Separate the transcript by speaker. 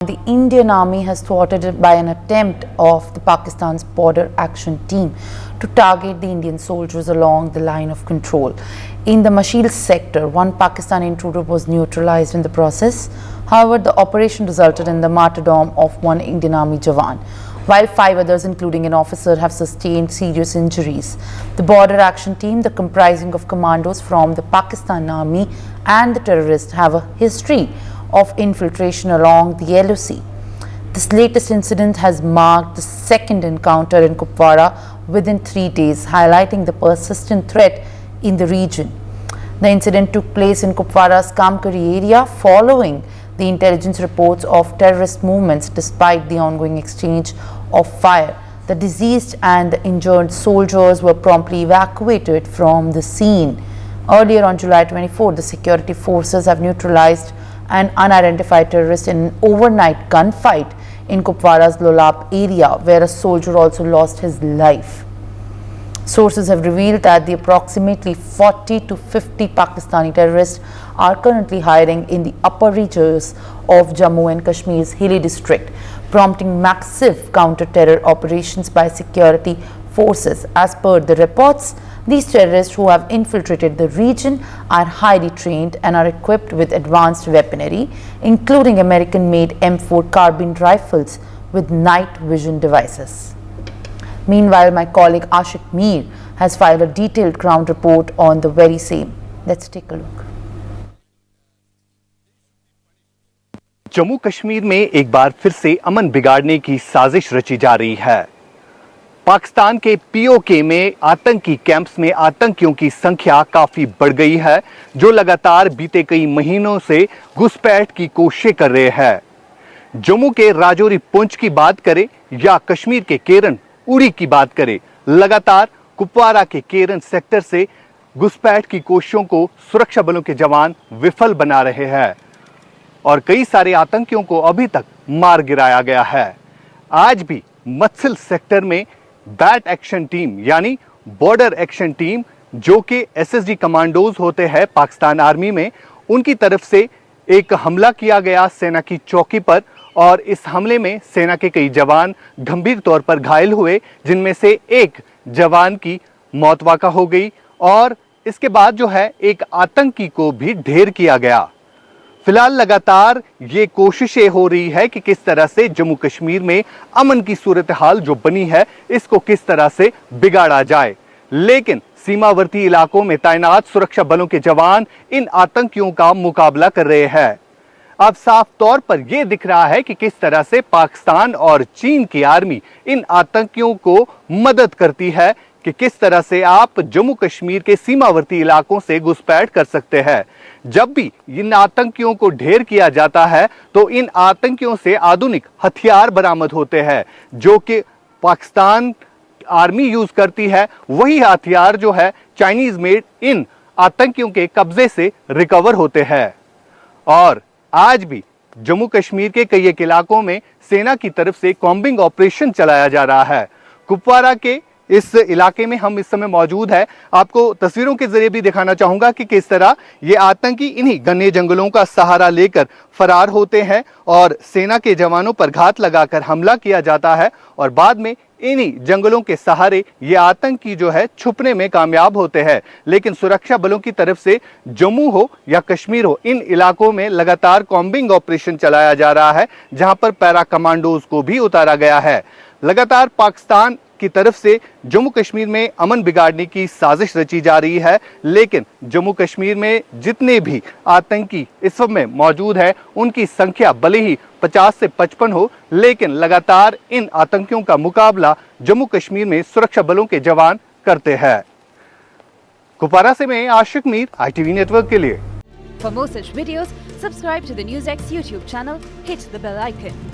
Speaker 1: The Indian Army has thwarted it by an attempt of the Pakistan's Border Action Team to target the Indian soldiers along the line of control. In the Mashil sector, one Pakistani intruder was neutralized in the process. However, the operation resulted in the martyrdom of one Indian Army Jawan, while 5 others, including an officer, have sustained serious injuries. The Border Action Team, the comprising of commandos from the Pakistan Army and the terrorists, have a history of infiltration along the LOC. This latest incident has marked the second encounter in Kupwara within 3 days, highlighting the persistent threat in the region. The incident took place in Kupwara's Kamkari area following the intelligence reports of terrorist movements. Despite the ongoing exchange of fire, the deceased and the injured soldiers were promptly evacuated from the scene. Earlier on July 24, the security forces have neutralized an unidentified terrorist in an overnight gunfight in Kupwara's Lolap area, where a soldier also lost his life. Sources have revealed that the approximately 40 to 50 Pakistani terrorists are currently hiding in the upper reaches of Jammu and Kashmir's hilly district, prompting massive counter-terror operations by security forces. As per the reports, these terrorists who have infiltrated the region are highly trained and are equipped with advanced weaponry, including American-made M4 carbine rifles with night vision devices. Meanwhile, my colleague Ashik Mir has filed a detailed ground report on the very same. Let's take a look.
Speaker 2: Jammu Kashmir में एक बार फिर से अमन बिगाड़ने की साजिश रची जा रही है। पाकिस्तान के पीओके में आतंकी कैंप्स में आतंकियों की संख्या काफी बढ़ गई है, जो लगातार बीते कई महीनों से घुसपैठ की कोशिश कर रहे हैं। जम्मू के राजौरी पुंछ की बात करें या कश्मीर के केरन उड़ी की बात करें, लगातार कुपवारा के केरन सेक्टर से घुसपैठ की कोशिशों को सुरक्षा बलों के जवान विफल बना रहे हैं और कई सारे आतंकियों को अभी तक मार गिराया गया है। आज भी मत्सिल सेक्टर में बैट एक्शन टीम यानी बॉर्डर एक्शन टीम, जो कि एसएसडी कमांडोज होते हैं पाकिस्तान आर्मी में, उनकी तरफ से एक हमला किया गया सेना की चौकी पर और इस हमले में सेना के कई जवान गंभीर तौर पर घायल हुए, जिनमें से एक जवान की मौत वाक़ा हो गई और इसके बाद जो है एक आतंकी को भी ढेर किया गया। फिलहाल लगातार ये कोशिशें हो रही है कि किस तरह से जम्मू कश्मीर में अमन की सूरत हाल जो बनी है इसको किस तरह से बिगाड़ा जाए, लेकिन सीमावर्ती इलाकों में तैनात सुरक्षा बलों के जवान इन आतंकियों का मुकाबला कर रहे हैं। अब साफ तौर पर यह दिख रहा है कि किस तरह से पाकिस्तान और चीन की आर्मी इन आतंकियों को मदद करती है कि किस तरह से आप जम्मू कश्मीर के सीमावर्ती इलाकों से घुसपैठ कर सकते हैं। जब भी इन आतंकियों को ढेर किया जाता है तो इन आतंकियों से आधुनिक हथियार बरामद होते हैं, जो कि पाकिस्तान आर्मी यूज करती है। वही हथियार जो है चाइनीज मेड इन आतंकियों के कब्जे से रिकवर होते हैं और आज भी जम्मू कश्मीर के कई एक इलाकों में सेना की तरफ से कॉम्बिंग ऑपरेशन चलाया जा रहा है। कुपवारा के इस इलाके में हम इस समय मौजूद है। आपको तस्वीरों के जरिए भी दिखाना चाहूंगा कि किस तरह ये आतंकी इन्हीं घने जंगलों का सहारा लेकर फरार होते हैं और सेना के जवानों पर घात लगाकर हमला किया जाता है और बाद में इन्हीं जंगलों के सहारे ये आतंकी जो है छुपने में कामयाब होते हैं। लेकिन सुरक्षा बलों की तरफ से जम्मू हो या कश्मीर हो, इन इलाकों में लगातार कॉम्बिंग ऑपरेशन चलाया जा रहा है, जहां पर पैरा कमांडोज को भी उतारा गया है। लगातार पाकिस्तान की तरफ से जम्मू कश्मीर में अमन बिगाड़ने की साजिश रची जा रही है, लेकिन जम्मू कश्मीर में जितने भी आतंकी इस समय मौजूद है उनकी संख्या भले ही 50 से 55 हो, लेकिन लगातार इन आतंकियों का मुकाबला जम्मू कश्मीर में सुरक्षा बलों के जवान करते हैं। कुपवारा से मैं आशिक मीर, ITV नेटवर्क के लिए।
Speaker 3: For more such videos, subscribe to the NewsX YouTube channel, hit the bell icon.